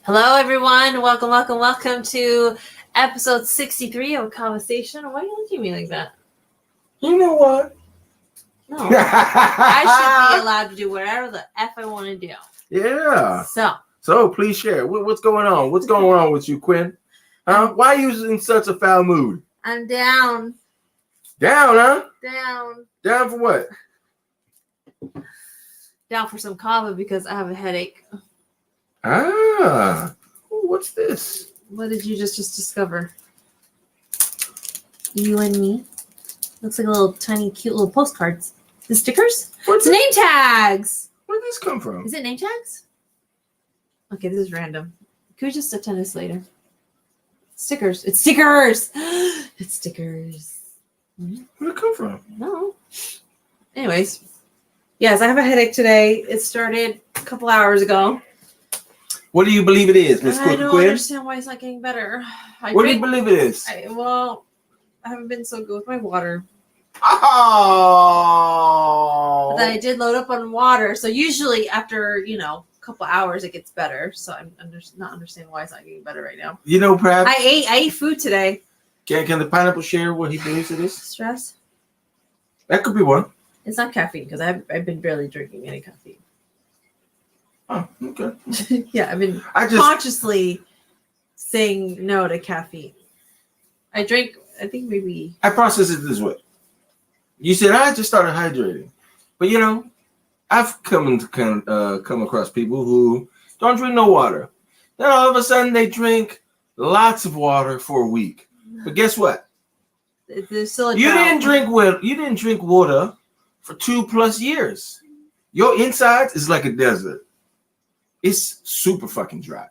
Hello, everyone. Welcome to episode 63 of Kava-sation. Why are you looking at me like that? You know what? No. I should be allowed to do whatever the F I want to do. Yeah. So please share. What's going on? What's going on with you, Quinn? Huh? Why are you in such a foul mood? I'm down. Down, huh? Down. Down for what? Down for some kava because I have a headache. Ah. What's this? What did you just discover? You and me. Looks like a little tiny, cute little postcards. The stickers? It's name tags. Where did this come from? Is it name tags? Okay, this is random. Could we just attend this later? Stickers. It's stickers. It's stickers. Where did it come from? No. Anyways. Yes, I have a headache today. It started a couple hours ago. What do you believe it is, Miss Quinn? I don't understand why it's not getting better. What do you believe it is? I haven't been so good with my water. Oh. But then I did load up on water. So usually after, a couple hours, it gets better. So I'm not understanding why it's not getting better right now. Perhaps. I ate food today. Can the pineapple share what he believes it is? Stress? That could be one. It's not caffeine because I've been barely drinking any caffeine. Oh, okay. Yeah, I've been consciously saying no to caffeine. I think maybe... I process it this way. You said, I just started hydrating. But, I've come across people who don't drink no water. Then all of a sudden they drink lots of water for a week. But guess what? There's still a You didn't drink water for 2+ years. Your insides is like a desert. It's super fucking dry.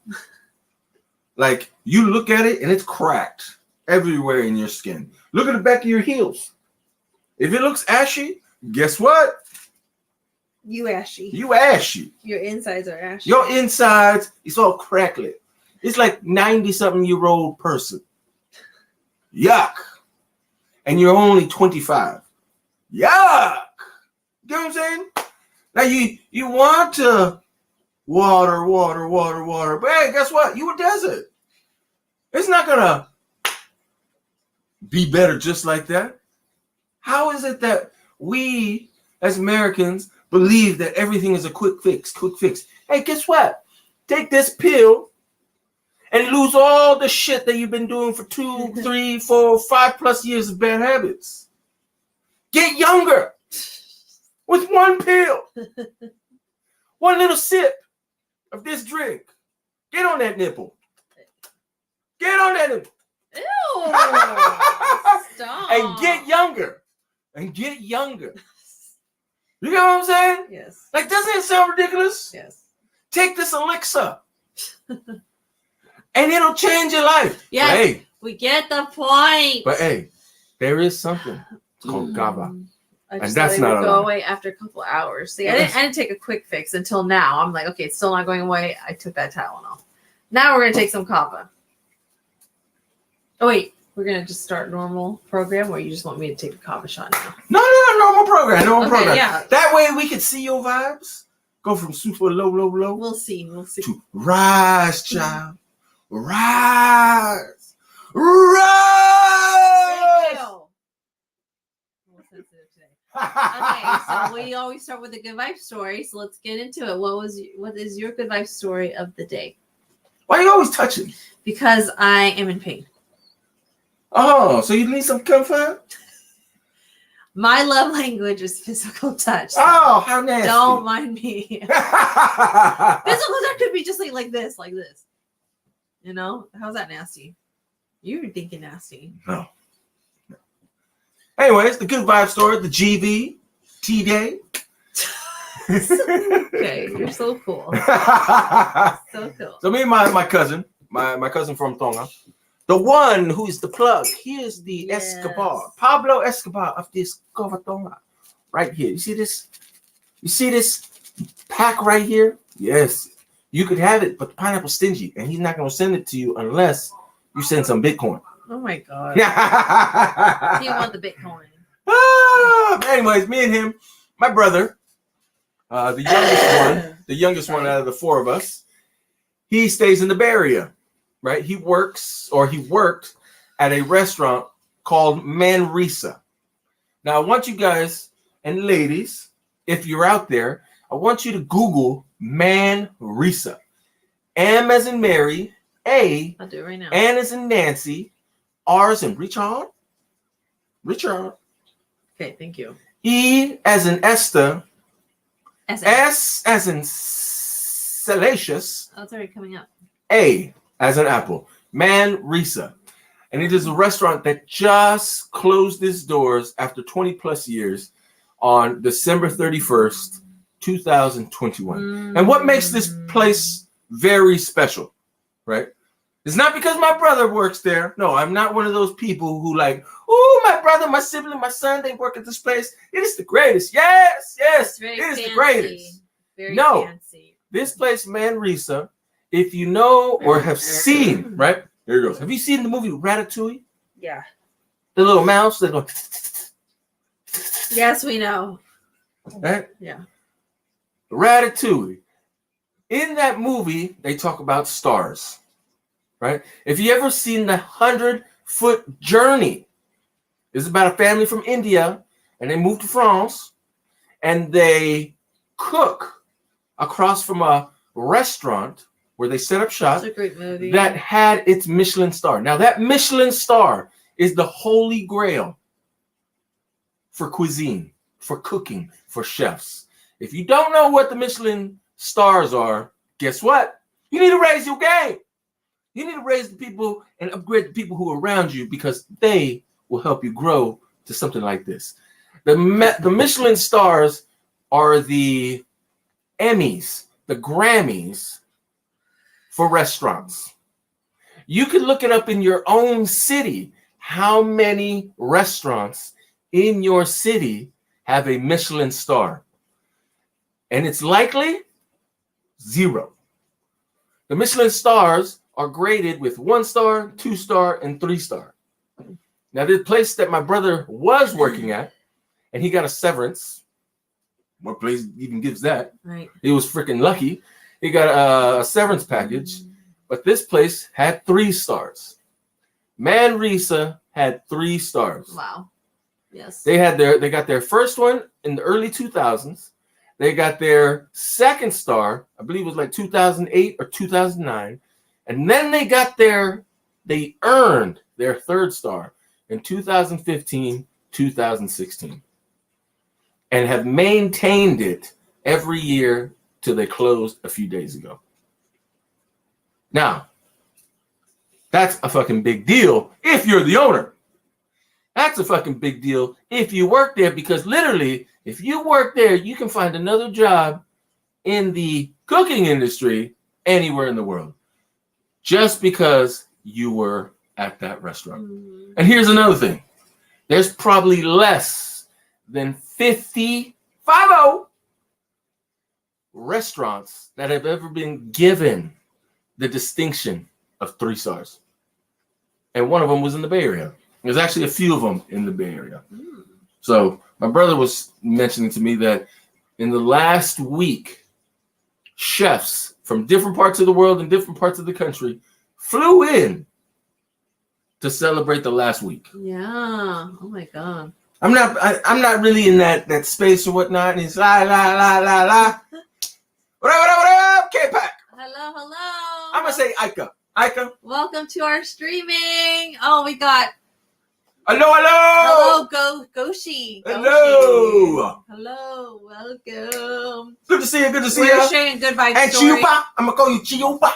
Like, you look at it and it's cracked everywhere in your skin. Look at the back of your heels. If it looks ashy, guess what? You ashy. You ashy. Your insides are ashy. Your insides is all crackly. It's like 90-something-year-old person. Yuck. And you're only 25. Yuck. You know what I'm saying? Now you want to water. But hey, guess what? You a desert. It's not gonna be better just like that. How is it that we as Americans believe that everything is a quick fix? Hey, guess what? Take this pill and lose all the shit that you've been doing for 2, 3, 4, 5+ years of bad habits. Get younger with one pill. One little sip of this drink. Get on that nipple. Get on that nipple. Ew. Stop. And get younger. You know what I'm saying? Yes. Like, doesn't it sound ridiculous? Yes. Take this elixir. And it'll change your life. Yeah. Hey, we get the point. but hey, there is something. It's called Kava. I And that's thought it not would a go lie. away after a couple of hours. See, I didn't take a quick fix until now. I'm like, okay, it's still not going away. I took that Tylenol. Now we're gonna take some kava. Oh wait, we're gonna just start normal program, or you just want me to take a kava shot now? No, normal program. Yeah. That way we can see your vibes. Go from super low. We'll see. To rise, child. Rise. Thank you. Okay, so we always start with a good vibe story. So let's get into it. What is your good vibe story of the day? Why are you always touching? Because I am in pain. Oh, so you need some comfort? My love language is physical touch. So Oh, how nasty. don't mind me. Physical touch could be just like this. How's that nasty? You're thinking nasty. No. Anyways, the good vibe story, the GV, T-Day. Okay, you're so cool. So cool. So me and my cousin, my cousin from Tonga, the one who is the plug, he is the Escobar, Pablo Escobar of this Tonga, right here. You see this? You see this pack right here? Yes. You could have it, but the pineapple's stingy, and he's not going to send it to you unless you send some Bitcoin. Oh my God. You want the Bitcoin. Anyways, me and him, my brother, the youngest one out of the four of us, he stays in the Bay Area, right? He worked at a restaurant called Manresa. Now, I want you guys and ladies, if you're out there, I want you to Google Manresa. M as in Mary, A, I'll do it right now. N as in Nancy, R as in Richard, Okay, thank you. E as in Esther, S as in Salacious, Oh, it's already coming up. A as in Apple. Manresa. And it is a restaurant that just closed its doors after 20 plus years on December 31st, 2021. And what makes this place very special, right? It's not because my brother works there. No, I'm not one of those people who like, oh, my brother, my sibling, my son, they work at this place. It is the greatest. Yes, it is the greatest. Very no, fancy. This place, Manresa, if you know or have seen, right? Here it goes. Have you seen the movie Ratatouille? Yeah. The little mouse that goes. Yes, we know. Right? Yeah. Ratatouille. In that movie, they talk about stars, right? If you ever seen the 100-foot journey, it's about a family from India, and they moved to France, and they cook across from a restaurant where they set up shop. It's a great movie. That had its Michelin star. Now, that Michelin star is the holy grail for cuisine, for cooking, for chefs. If you don't know what the Michelin stars are, guess what? You need to raise your game. You need to raise the people and upgrade the people who are around you because they will help you grow to something like this. The Michelin stars are the Emmys, the Grammys for restaurants. You can look it up in your own city. How many restaurants in your city have a Michelin star? And it's likely 0. The Michelin stars are graded with 1 star, 2 star, and 3 star. Now, the place that my brother was working at, and he got a severance. What place even gives that? Right. He was freaking lucky. He got a severance package, but this place had 3 stars. Manresa had 3 stars. Wow. Yes. They got their first one in the early 2000s. They got their second star, I believe it was like 2008 or 2009. And then they earned their 3rd star in 2015, 2016. And have maintained it every year till they closed a few days ago. Now, that's a fucking big deal if you're the owner. That's a fucking big deal if you work there, because literally, if you work there, you can find another job in the cooking industry anywhere in the world just because you were at that restaurant. And here's another thing. There's probably less than 50 restaurants that have ever been given the distinction of 3 stars. And one of them was in the Bay Area. There's actually a few of them in the Bay Area. So my brother was mentioning to me that in the last week, chefs from different parts of the world and different parts of the country flew in to celebrate the last week. Yeah. Oh my God. I'm not really in that space or whatnot. And it's la la la la la. What up, K-Pack? Hello. I'm gonna say Ika. Welcome to our streaming. Oh, we got. Hello. Goshi. Hello. Hello. Welcome. Good to see you. We're sharing Good Vibe And story. Chiupa. I'm gonna call you Chiupa.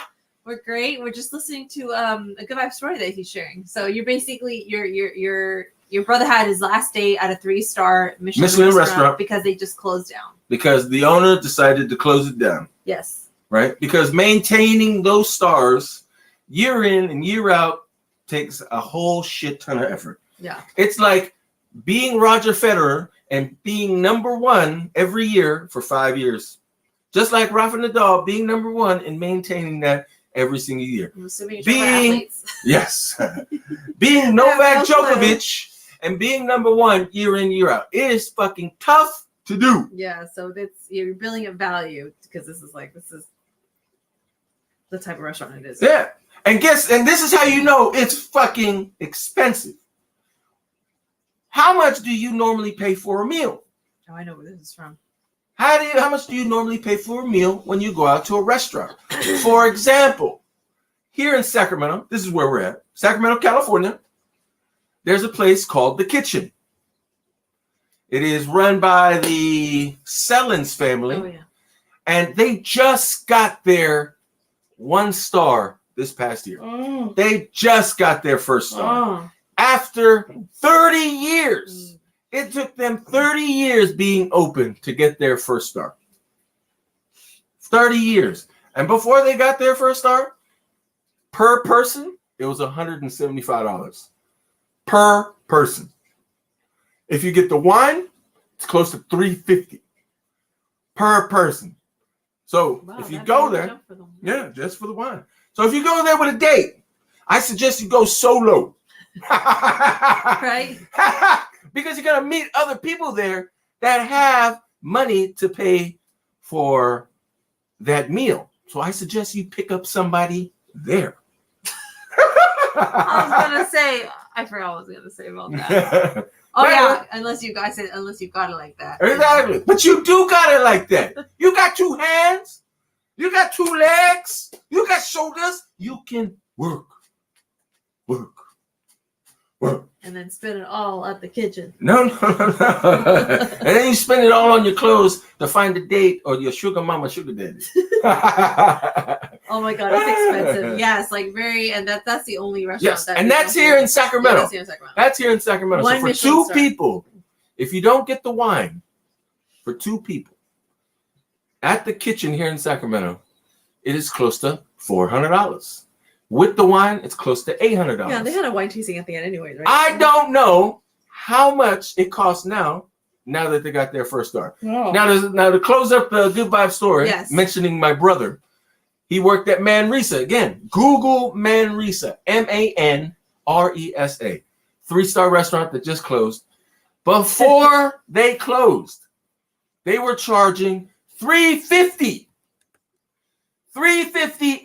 We're great. We're just listening to a Good Vibe story that he's sharing. So you're basically your brother had his last day at a 3-star Michelin restaurant because they just closed down. Because the owner decided to close it down. Yes. Right? Because maintaining those stars year in and year out takes a whole shit ton of effort. Yeah. It's like being Roger Federer and being number 1 every year for 5 years. Just like Rafa Nadal being number 1 and maintaining that every single year. I'm assuming you're athletes. Yes. Being Novak Djokovic and being number 1 year in, year out. It is fucking tough to do. Yeah, so you're building a value because this is the type of restaurant it is. Yeah. And this is how you know it's fucking expensive. How much do you normally pay for a meal? Oh, I know where this is from. How much do you normally pay for a meal when you go out to a restaurant? For example, here in Sacramento, this is where we're at, Sacramento, California, there's a place called The Kitchen. It is run by the Sellens family. Oh, yeah. And they just got their 1 star this past year. Oh. They just got their first star. Oh. After 30 years. It took them 30 years being open to get their first star. 30 years. And before they got their first star, per person, it was $175 per person. If you get the wine, it's close to $350 per person. So if you go there, yeah, just for the wine. So if you go there with a date, I suggest you go solo. Right? Because you're going to meet other people there that have money to pay for that meal. So I suggest you pick up somebody there. I was going to say, I forgot what I was going to say about that. Oh, yeah, unless you got it like that. Exactly. But you do got it like that. You got 2 hands. You got 2 legs. You got shoulders. You can work. And then spend it all at the kitchen. No. And then you spend it all on your clothes to find a date or your sugar mama, sugar daddy. Oh my God, it's expensive. Yes, like and that's the only restaurant. Yes, and that's here in Sacramento. Yeah, that's here in Sacramento. That's here in Sacramento. So for 2 people, if you don't get the wine, for 2 people, at the kitchen here in Sacramento, it is close to $400. With the wine, it's close to $800. Yeah, they had a wine tasting at the end anyway, right? I don't know how much it costs now that they got their first star. Oh. Now to close up the Good Vibe story, yes. Mentioning my brother, he worked at Manresa. Again, Google Manresa, Manresa. 3-star restaurant that just closed. Before they closed, they were charging $350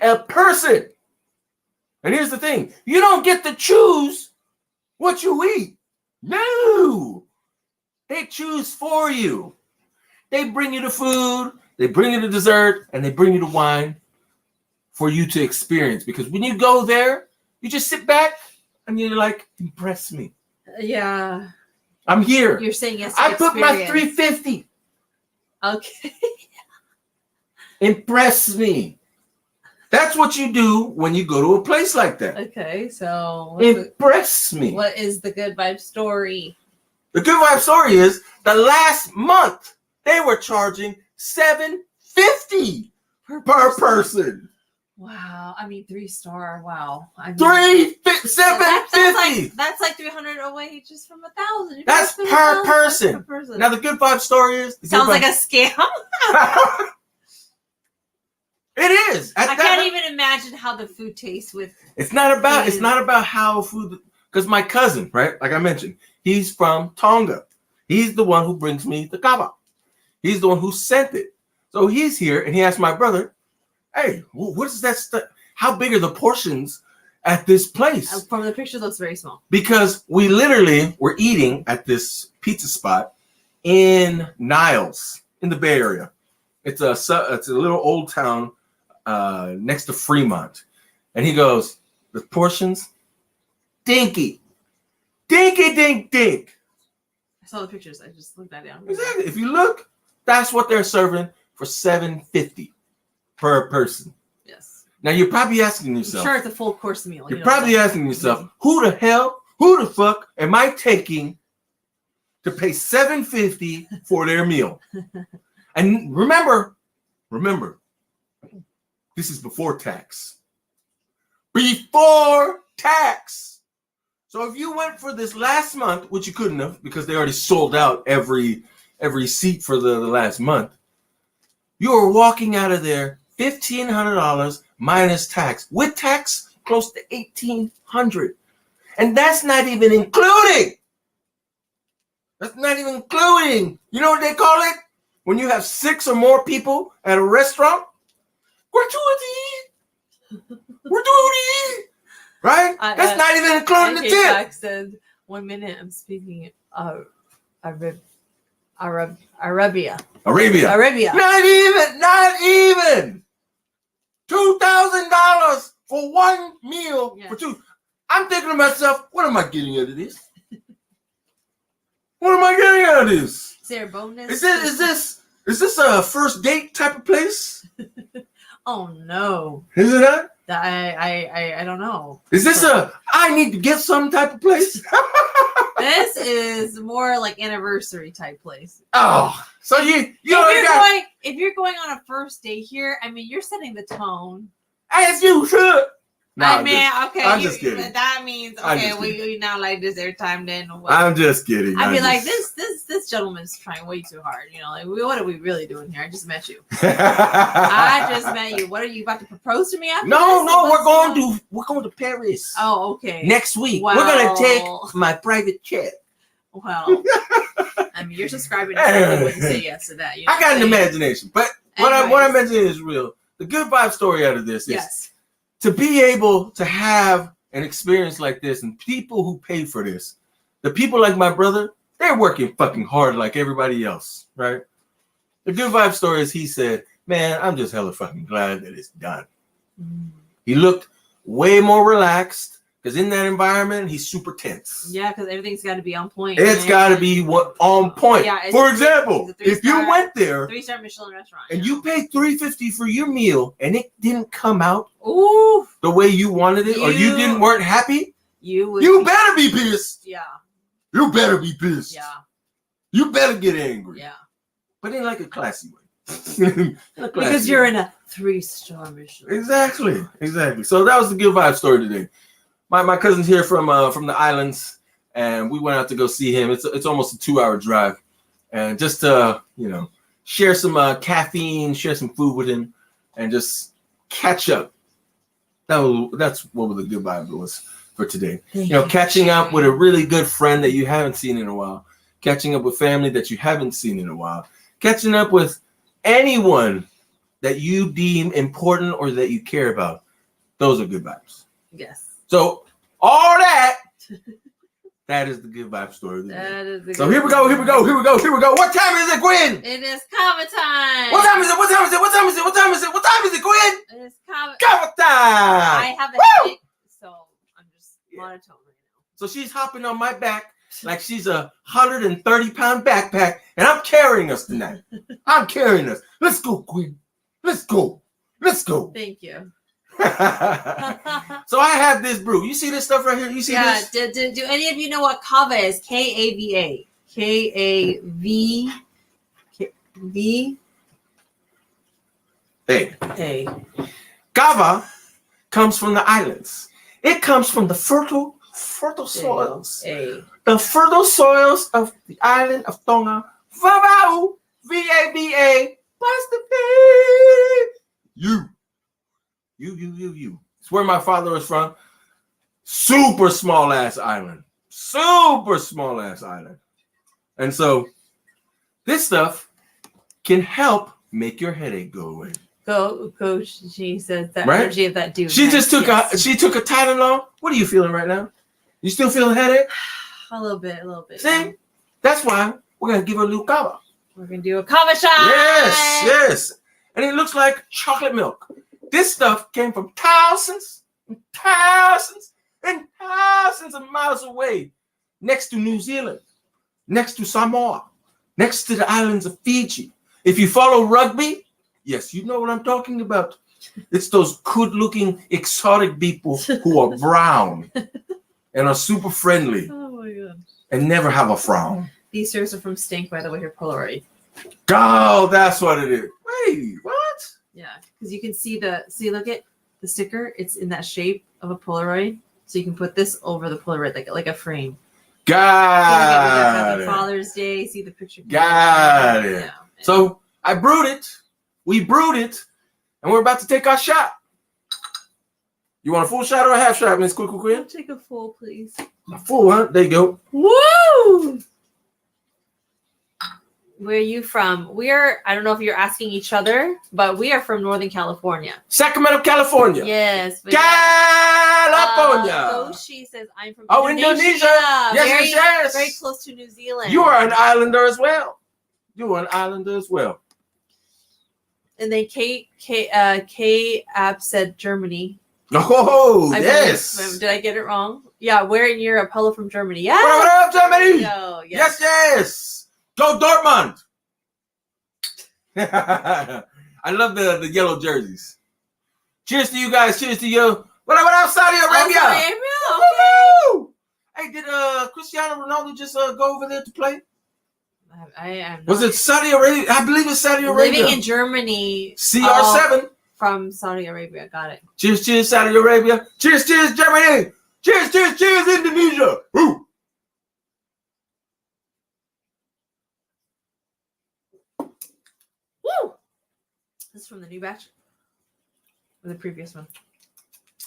a person. And here's the thing. You don't get to choose what you eat. No. They choose for you. They bring you the food, they bring you the dessert, and they bring you the wine for you to experience. Because when you go there, you just sit back and you're like, impress me. Yeah. I'm here. You're saying yes. I put my $350. Okay. Impress me. That's what you do when you go to a place like that. Okay, so impress me. What is the Good Vibe story? The Good Vibe story is the last month they were charging $750 per person. Wow, I mean 3-star. Wow, $750. That's like 300 away just from 1,000. That's per person. Now the Good Vibe story is sounds like a scam. It is. I can't even imagine how the food tastes with. It's not about how food. Because my cousin, right, like I mentioned, he's from Tonga. He's the one who brings me the kava. He's the one who sent it. So he's here and he asked my brother, "Hey, what is that stuff? How big are the portions at this place?" From the picture, it looks very small. Because we literally were eating at this pizza spot in Niles in the Bay Area. It's a little old town next to Fremont. And he goes, the portions, dinky, dink, dink. I saw the pictures. I just looked at it. Exactly. If you look, that's what they're serving for $750 per person. Yes. Now you're probably asking yourself. I'm sure it's a full course meal. You're probably asking yourself, who the fuck am I taking to pay $750 for their meal? And remember, this is before tax. Before tax. So if you went for this last month, which you couldn't have because they already sold out every seat for the last month, you were walking out of there $1,500 minus tax. With tax, close to $1,800. And that's not even including. You know what they call it? When you have 6 or more people at a restaurant? Gratuity. We're doing it, right? That's not even including the tip. Jack said, 1 minute I'm speaking Arabia. Arabia. Arabia. Not even. $2,000 for one meal for two. I'm thinking to myself, what am I getting out of this? What am I getting out of this? Is there a bonus? Is this a first date type of place? Oh no. Is it not? I don't know. Is this I need to get some type of place? This is more like anniversary type place. Oh, so if you're going on a first date here, I mean, you're setting the tone. As you should. No, I'm just kidding. That means we now like this every time. Then I'm just kidding. I'd be like, this gentleman's trying way too hard. You know, like what are we really doing here? I just met you. I just met you. What are you about to propose to me after? No, we're going to Paris. Oh, okay. Next week. Well, we're gonna take my private jet. Well, I mean, you're subscribing to something. Wouldn't say yes to that. I got an imagination, but what I'm mentioning is real. The good vibe story out of this is to be able to have an experience like this, and people who pay for this, the people like my brother, they're working fucking hard like everybody else, right? The good vibe story is he said, man, I'm just hella fucking glad that it's done. Mm. He looked way more relaxed because in that environment, he's super tense. Yeah, because everything's got to be on point. It's got to be on point. Yeah, for example, if you went there, 3-star Michelin restaurant, and you paid $350 for your meal, and it didn't come out the way you wanted it, or you weren't happy, you better be pissed. Yeah. You better be pissed. Yeah. You better get angry. Yeah. But in like a classy way. Because you're in a 3-star Michelin. Exactly. So that was the good vibe story today. My cousin's here from the islands, and we went out to go see him. It's almost a 2-hour drive, and just to share some caffeine, share some food with him, and just catch up. That's what the good vibe was for today. Catching up with a really good friend that you haven't seen in a while, catching up with family that you haven't seen in a while, catching up with anyone that you deem important or that you care about. Those are good vibes. Yes. So all that is the good vibe story. So here we go. What time is it, Gwen? It is Kava time. What time is it, Gwen? It is Kava time. I have a headache, so I'm just monotone right now. So she's hopping on my back like she's a 130-pound backpack, and I'm carrying us tonight. I'm carrying us. Let's go, Gwen. Let's go. Thank you. So I have this brew. You see this stuff right here? You see this? Do any of you know what kava is? Kava. Kava. A. Kava comes from the islands. It comes from the fertile soils. The fertile soils of the island of Tonga. Vavau. V-A-B-A. You. It's where my father is from. Super small ass island. And so this stuff can help make your headache go away. She says that right? Energy of that dude. She just took a Tylenol. What are you feeling right now? You still feeling headache? A little bit. See? That's why we're gonna give her a little kava. We're gonna do a kava shot. Yes. And it looks like chocolate milk. This stuff came from thousands and thousands and thousands of miles away, next to New Zealand, next to Samoa, next to the islands of Fiji. If you follow rugby, yes, you know what I'm talking about. It's those good-looking exotic people who are brown and are super friendly. Oh my god! And never have a frown. These shirts are from Stink, by the way. Here, Polaroid. Oh, that's what it is. Wait, what? Yeah, because you can see look at the sticker. It's in that shape of a Polaroid, so you can put this over the Polaroid like a frame. Got it. Father's Day. See the picture. Got it. Yeah. So I brewed it. We brewed it, and we're about to take our shot. You want a full shot or a half shot, Miss Queen? I'll take a full, please. A full, huh? There you go. Woo! Where are you from? I don't know if you're asking each other, but we are from Northern California. Sacramento, California. Yes. California. Goshi says, I'm from Indonesia. Yes. Very close to New Zealand. You are an islander as well. You are an islander as well. And then K App said Germany. Oh, yes. Did I get it wrong? Yeah, where in Europe? Hello from Germany. Yeah. What up, Germany? Yes. Go Dortmund. I love the yellow jerseys. Cheers to you guys. Cheers to you. What up, Saudi Arabia? Saudi Arabia. Okay. Hey, did Cristiano Ronaldo just go over there to play? Was it Saudi Arabia? I believe it's Saudi Arabia. Living in Germany. CR7. From Saudi Arabia. Got it. Cheers, Saudi Arabia. Cheers, Germany. Cheers, Indonesia. Woo. Woo! This is from the new batch? Or the previous one?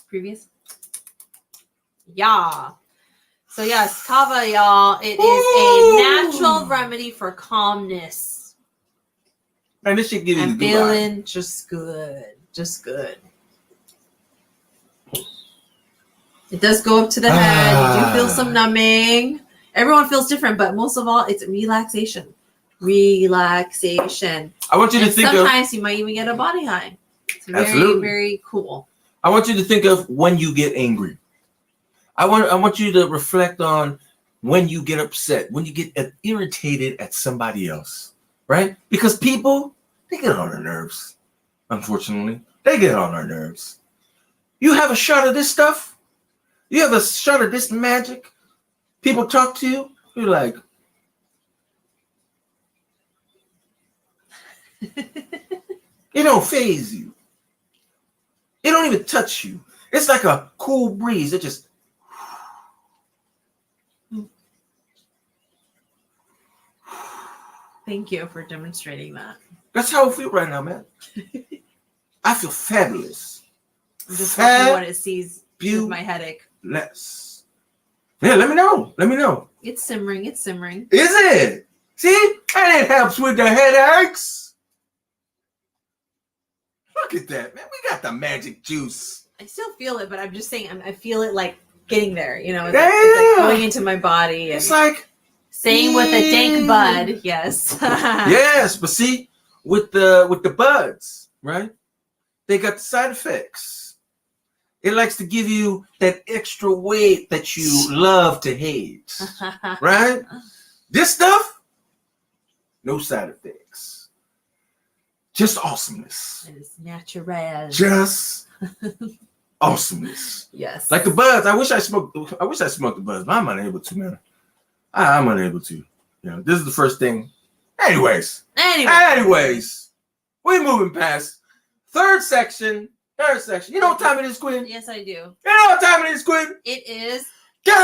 Previous? Yeah. So yes, kava, y'all. It is a natural remedy for calmness. Man, this shit gives you I'm feeling just good. Just good. It does go up to the head. You do feel some numbing. Everyone feels different, but most of all, it's relaxation. Relaxation. I want you to think sometimes you might even get a body high. It's very, very cool. I want you to think of when you get angry. I want you to reflect on when you get upset, when you get irritated at somebody else, right? Because people, they get on our nerves. Unfortunately, they get on our nerves. You have a shot of this stuff. You have a shot of this magic. People talk to you. You're like, it don't faze you. It don't even touch you. It's like a cool breeze. It just. Thank you for demonstrating that. That's how I feel right now, man. I feel fabulous. I'm just hoping what it sees with my headache. Less. Yeah, let me know. It's simmering. Is it? See? And it helps with the headaches. Look at that, man. We got the magic juice. I still feel it, but I'm just saying I feel it like getting there, you know, it's like going into my body. And it's like same with the dank bud, yes. Yes, but see, with the buds, right? They got the side effects. It likes to give you that extra weight that you love to hate, right? This stuff, no side effects. Just awesomeness. It is natural. Just awesomeness. Yes. Like the buds. I wish I smoked the buds, but I'm unable to, man. I'm unable to. You know, this is the first thing. Anyways. We're moving past third section. You know what time it is, Quinn? Yes, I do. You know what time it is, Quinn? It is Kava-sation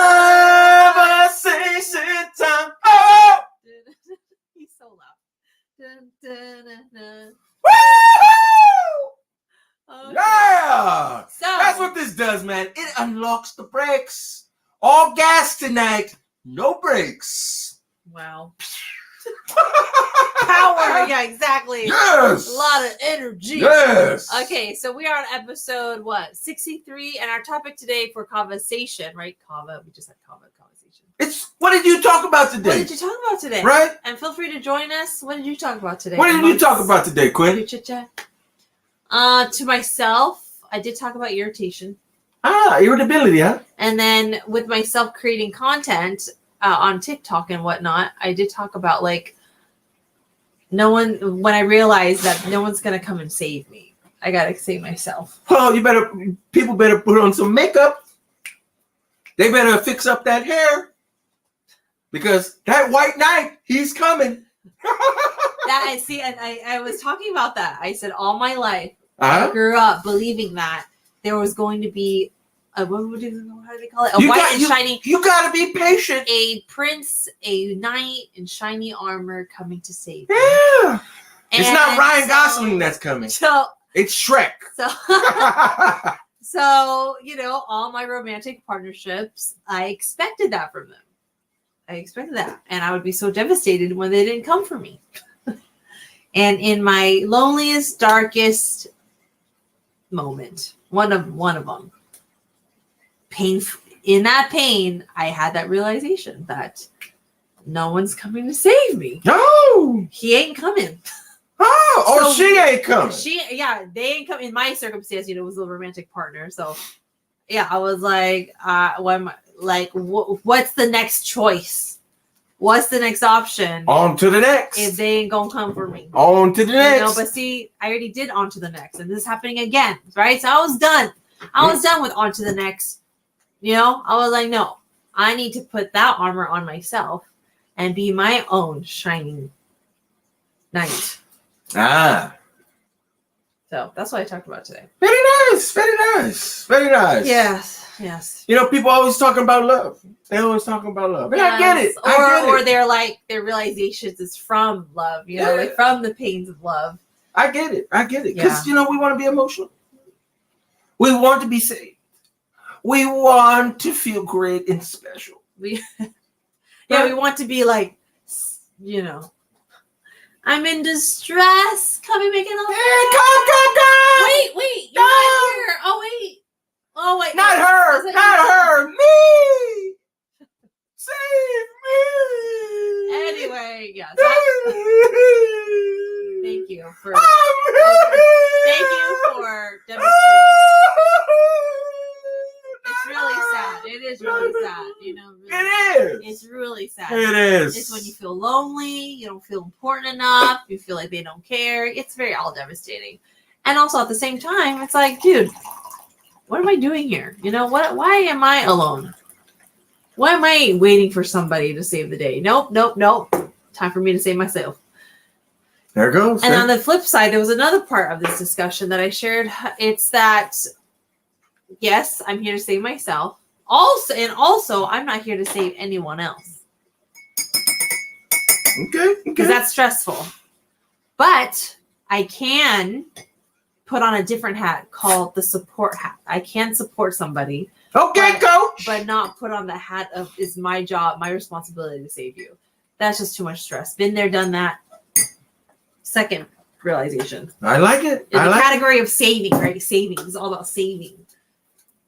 time. Oh! He's so loud. Dun, dun, dun, dun. Woo! Okay. Yeah! So that's what this does, man. It unlocks the brakes. All gas tonight, no brakes. Wow. Power, yeah, exactly. Yes. A lot of energy. Yes. Okay, so we are on episode 63, and our topic today for Kava-sation, right? We just had Kava-sation. It's what did you talk about today? What did you talk about today? Right? And feel free to join us. What did you talk about today? What did you talk about today, Quinn? To myself, I did talk about irritation. Irritability, huh? And then with myself creating content on TikTok and whatnot, I did talk about like when I realized that no one's gonna come and save me. I gotta save myself. Well, people better put on some makeup. They better fix up that hair. Because that white knight, he's coming. I was talking about that. I said all my life, I grew up believing that there was going to be how do they call it? Shiny. You gotta be patient. A prince, a knight in shiny armor coming to save you. Yeah. It's not Ryan Gosling that's coming. So it's Shrek. So, you know, all my romantic partnerships, I expected that from them. I expected that. And I would be so devastated when they didn't come for me. And in my loneliest, darkest moment, one of them, in that pain, I had that realization that no one's coming to save me. No, he ain't coming. So she ain't coming. They ain't coming. In my circumstance, it was a romantic partner. So, yeah, I was like, what's the next choice? What's the next option? On to the next. If they ain't gonna come for me. On to the next. But see, I already did on to the next, and this is happening again, right? So I was done. I was done with on to the next. I was like, no, I need to put that armor on myself and be my own shining knight. So that's what I talked about today. Very nice. Very nice. Very nice. Yes. People always talking about love. They always talking about love. And I get it. Or they're like, their realizations is from love, like from the pains of love. I get it. Because, we want to be emotional. We want to be safe. We want to feel great and special. We want to be like, I'm in distress. Come and make it all. Hey, come. Wait. You're not here. Oh, wait. Not her. Not her. Me. Save me. Anyway, yes. Thank you for demonstrating. It's really sad. It is really sad. Really, it is. It's really sad. It is. It's when you feel lonely. You don't feel important enough. You feel like they don't care. It's very all devastating. And also at the same time, it's like, dude, what am I doing here? Why am I alone? Why am I waiting for somebody to save the day? Nope. Time for me to save myself. There it goes. And on the flip side, there was another part of this discussion that I shared. It's that, yes, I'm here to save myself. Also, I'm not here to save anyone else. Okay. Because that's stressful. But I can put on a different hat called the support hat. I can support somebody. Okay, coach. But not put on the hat of, is my job, my responsibility to save you. That's just too much stress. Been there, done that. Second realization. I like it. In the category of saving, right? Saving is all about saving.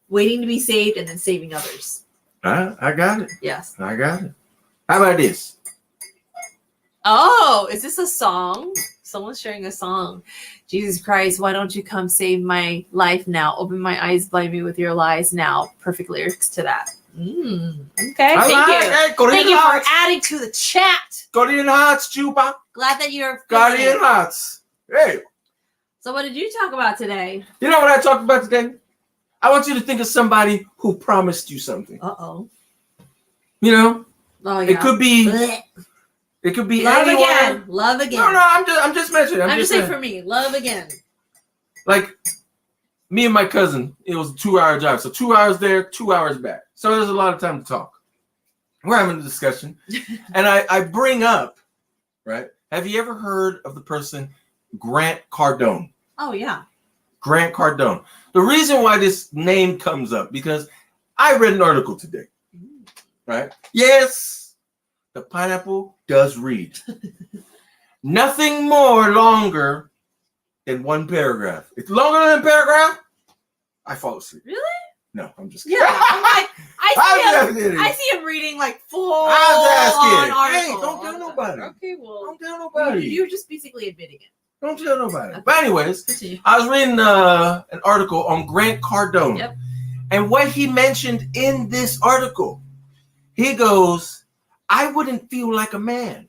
Waiting to be saved and then saving others. I got it. Yes. I got it. How about this? Oh, is this a song? Someone's sharing a song. Jesus Christ, why don't you come save my life now? Open my eyes, blind me with your lies now. Perfect lyrics to that. Okay, thank you. Hey, thank you for adding to the chat. Guardian Hearts, Juba. Glad that you're Guardian Hearts. Hey. So what did you talk about today? You know what I talked about today? I want you to think of somebody who promised you something. Uh-oh. Oh, yeah. It could be love anyone. Again. Love again. No, I'm just mentioning. I'm just saying for me, love again. Like me and my cousin, it was a 2-hour drive. So 2 hours there, 2 hours back. So there's a lot of time to talk. We're having a discussion. And I bring up, right? Have you ever heard of the person Grant Cardone? Oh, yeah. Grant Cardone. The reason why this name comes up, because I read an article today, right? Yes, the pineapple does read. Nothing more longer than one paragraph. It's longer than a paragraph, I fall asleep. Really? No, I'm just kidding. Yeah, I see him reading like full on article. Hey, don't tell nobody. Okay, well. Don't tell nobody. You're just basically admitting it. Don't tell nobody. Okay. But anyways, continue. I was reading an article on Grant Cardone. Yep. And what he mentioned in this article, he goes, I wouldn't feel like a man.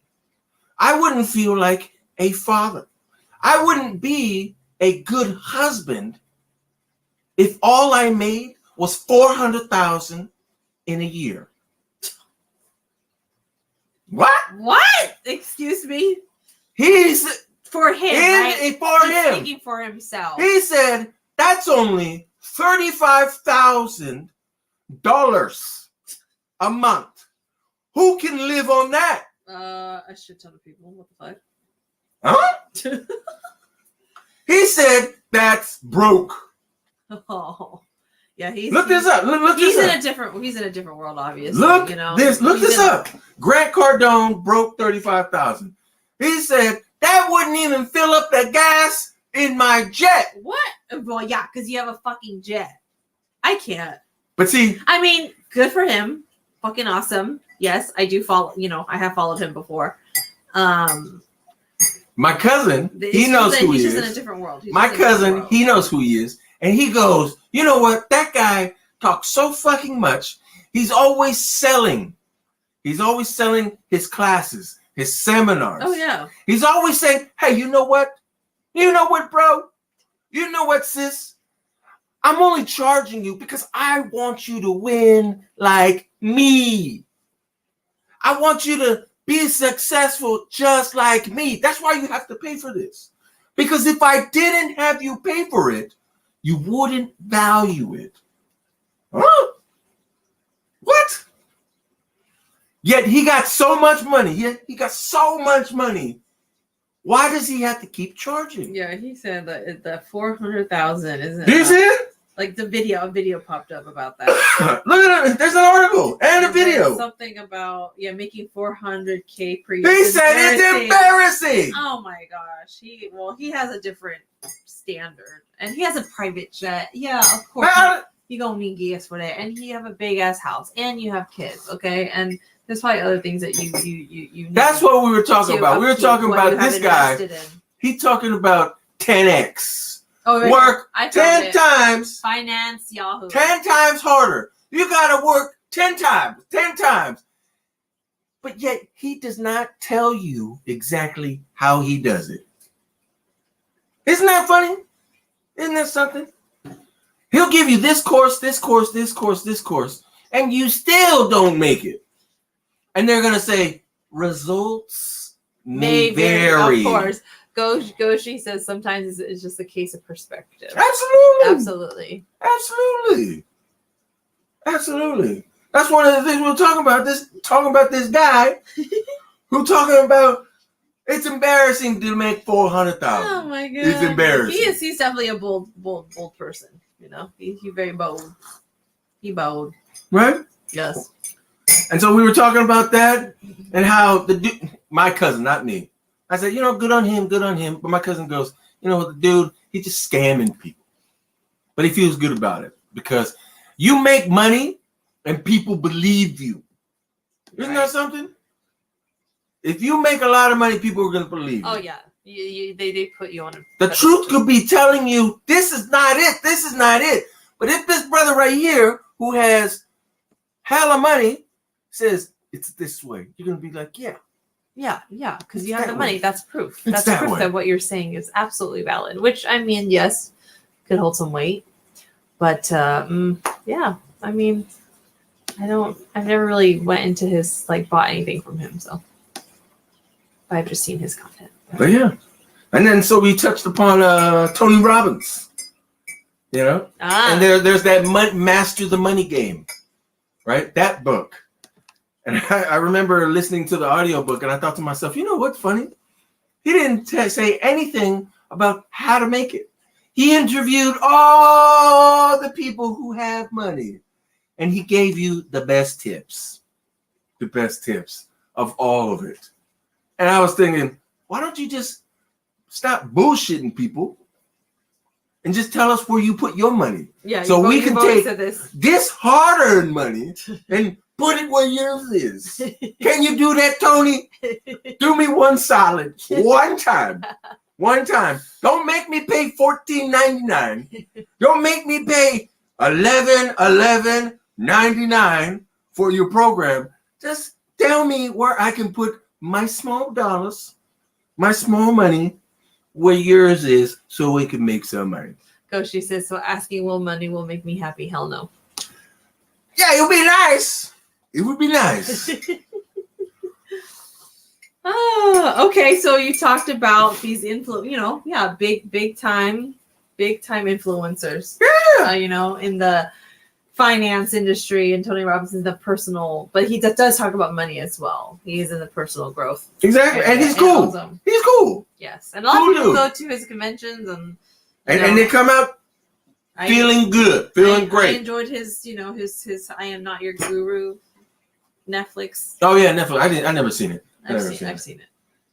I wouldn't feel like a father. I wouldn't be a good husband if all I made was $400,000 in a year. What? Excuse me? He's for him, right? For He's him. Thinking for himself. He said that's only $35,000 a month. Who can live on that? A shit ton of people. What the fuck? Huh? He said that's broke. Oh, Yeah, look this up. Look he's this in up. He's in a different world, obviously. Look you know, this. Look this up. Grant Cardone broke $35,000. He said that wouldn't even fill up the gas in my jet. What? Well, yeah, because you have a fucking jet. I can't. But see, I mean, good for him. Fucking awesome. Yes, I do follow. You know, I have followed him before. My cousin, he knows who he is. He's just in a different world. My cousin, he knows who he is. And he goes, you know what? That guy talks so fucking much. He's always selling. He's always selling his classes, his seminars. Oh, yeah. He's always saying, hey, you know what? You know what, bro? You know what, sis? I'm only charging you because I want you to win like me. I want you to be successful just like me. That's why you have to pay for this. Because if I didn't have you pay for it, you wouldn't value it. Huh? What? Yet he got so much money. He got so much money. Why does he have to keep charging? Yeah, he said that the 400,000 isn't. Did you see it? Like a video popped up about that. Look at it. There's an article and a video. Something about making 400K per year. He said it's embarrassing. Oh my gosh. He has a different standard, and he has a private jet. Yeah, of course. You gonna need gas for that, and you have a big ass house, and you have kids. Okay, and there's probably other things that you. That's what we were talking about. We were talking about this guy. He's talking about 10x. Oh, work 10 times. Finance Yahoo. 10 times harder. You got to work 10 times. 10 times. But yet he does not tell you exactly how he does it. Isn't that funny? Isn't that something? He'll give you this course, this course, this course, this course, and you still don't make it. And they're going to say, results may vary. Of course. Goshi says sometimes it's just a case of perspective. Absolutely. That's one of the things we're talking about. Talking about this guy who talking about it's embarrassing to make 400,000. Oh my god, it's embarrassing. He's definitely a bold person. You know, he's very bold. He bold, right? Yes. And so we were talking about that and how my cousin, not me. I said, good on him. But my cousin goes, the dude, he's just scamming people. But he feels good about it because you make money and people believe you. Isn't that something? If you make a lot of money, people are going to believe you. Oh, yeah. They put you on a... The truth could be telling you, this is not it. This is not it. But if this brother right here who has hella money says, it's this way, you're going to be like, yeah. Yeah, because you have the money. That's proof. That's proof that what you're saying is absolutely valid. Which, I mean, yes, could hold some weight. But, yeah, I mean, I've never really went into his, bought anything from him, so. I've just seen his content. But yeah. And then, so we touched upon Tony Robbins, And there's that Master the Money Game, right? That book. And I remember listening to the audiobook and I thought to myself, you know what's funny? He didn't say anything about how to make it. He interviewed all the people who have money and he gave you the best tips of all of it. And I was thinking, why don't you just stop bullshitting people and just tell us where you put your money? Yeah. So we can take this hard-earned money and put it where yours is. Can you do that, Tony? Do me one solid. One time. Don't make me pay $14.99. Don't make me pay $11.99 for your program. Just tell me where I can put my small dollars, my small money, where yours is so we can make some money. Goshi says, so asking will money will make me happy? Hell no. Yeah, it'll be nice. It would be nice. Okay. So you talked about these big time influencers. Yeah. In the finance industry, and Tony Robbins is the personal, but he does talk about money as well. He is in the personal growth. Exactly, and he's cool. He's cool. Yes, and a lot of people go to his conventions and they come out Feeling good. Feeling great. I enjoyed his, his I Am Not Your Guru Netflix. Oh yeah, Netflix. I never seen it. I've seen it.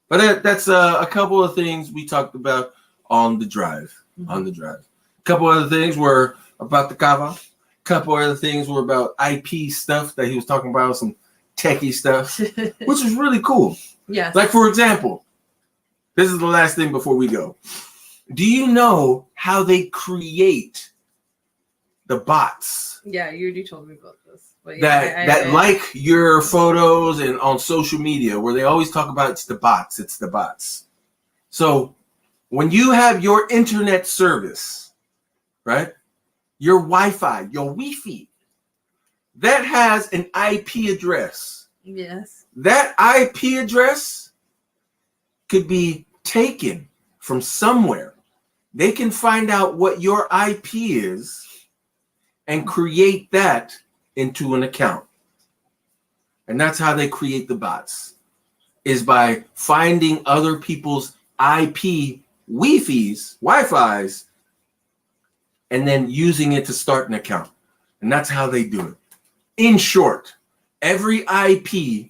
But that's a couple of things we talked about on the drive. Mm-hmm. On the drive. A couple other things were about the kava. A couple other things were about IP stuff that he was talking about, some techie stuff, which is really cool. Yes. Like, for example, this is the last thing before we go. Do you know how they create the bots? Yeah, you already told me about this. But That like your photos and on social media, where they always talk about it's the bots. So when you have your internet service, right, your Wi-Fi, your Wi-Fi, that has an IP address. Yes. That IP address could be taken from somewhere. They can find out what your IP is and create that into an account. And that's how they create the bots, is by finding other people's IP Wi-Fi's, and then using it to start an account. And that's how they do it. In short, every IP,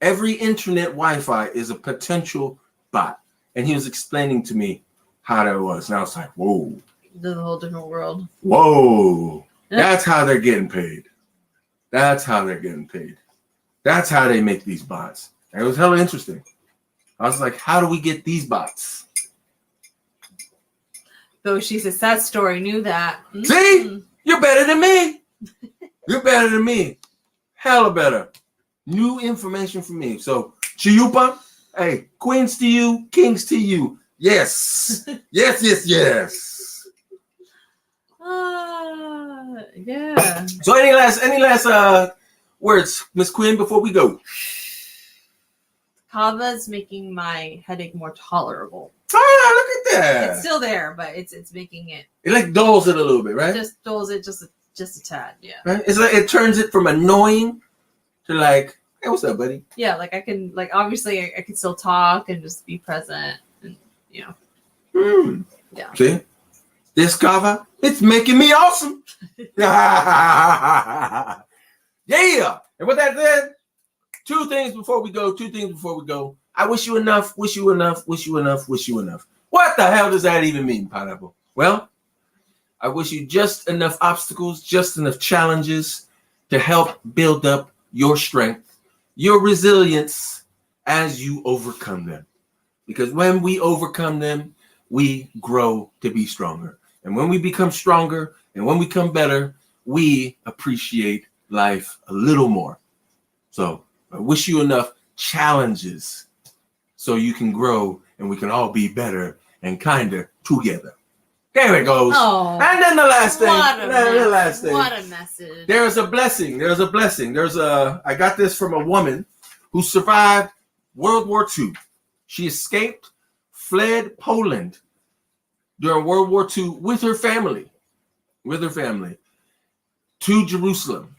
every internet Wi-Fi is a potential bot. And he was explaining to me how that was. And I was like, whoa. This is a whole different world. Whoa. That's how they're getting paid. That's how they're getting paid. That's how they make these bots. And it was hella interesting. I was like, how do we get these bots? Though she's a sad story, knew that. Mm-hmm. See? You're better than me. You're better than me. Hella better. New information from me. So, Chiupa, hey, queens to you, kings to you. Yes. Yes. Yeah. So any last words, Miss Quinn, before we go? Kava's making my headache more tolerable. Oh, look at that. It's still there, but it's making it. It like dulls it a little bit, right? Just dulls it just a tad, yeah. Right? It's like it turns it from annoying to like, hey, what's up, buddy? Yeah, like I can, like, obviously I can still talk and just be present, and Yeah. See, this kava, it's making me awesome. Yeah. And with that said, two things before we go. I wish you enough. What the hell does that even mean, Pineapple? Well, I wish you just enough obstacles, just enough challenges to help build up your strength, your resilience as you overcome them. Because when we overcome them, we grow to be stronger. And when we become stronger and when we become better, we appreciate life a little more. So I wish you enough challenges so you can grow and we can all be better and kinder together. There it goes. Oh, and then the last thing. What a message. There's a blessing. I got this from a woman who survived World War II. She escaped, fled Poland during World War II with her family to Jerusalem.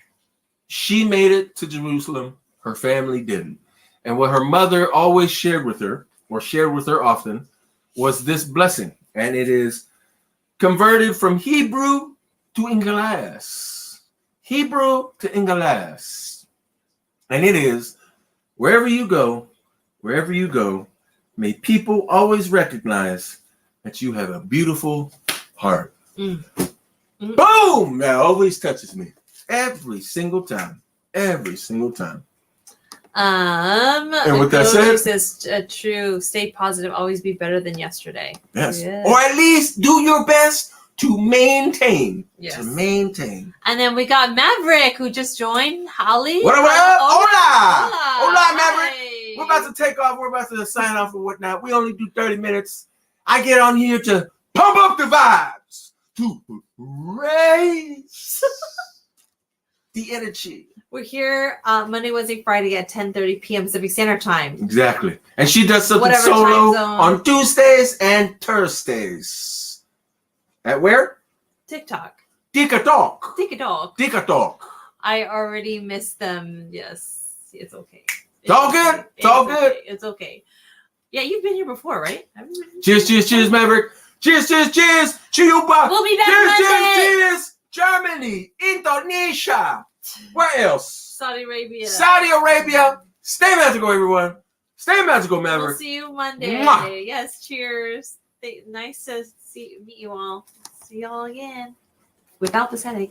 She made it to Jerusalem. Her family didn't. And what her mother always shared with her often, was this blessing. And it is converted from Hebrew to English. And it is, wherever you go, may people always recognize that you have a beautiful heart. Boom! That always touches me. Every single time. And with that said, she says, true, stay positive, always be better than yesterday. Yes. Or at least do your best to maintain. Yes. And then we got Maverick, who just joined. Holly. What up? Hola, Maverick. Hi. We're about to take off. We're about to sign off and whatnot. We only do 30 minutes. I get on here to pump up the vibes, to raise the energy. We're here Monday, Wednesday, Friday at 10:30 p.m. Pacific Standard Time. Exactly. And she does something Whatever solo time zone. on Tuesdays and Thursdays. At where? TikTok. TikTok. I already missed them. Yes, it's okay. It's all good. It's okay. Yeah, you've been here before, right? Cheers, Maverick. Cheers, cheers, cheers. Chiuba. We'll be back Cheers, Monday. cheers, cheers. Germany, Indonesia. Where else? Saudi Arabia. Saudi Arabia. Stay magical, everyone. Stay magical, We'll Maverick. see you Monday. Mwah. Yes, cheers. Nice to meet you all. See y'all again. Without this headache.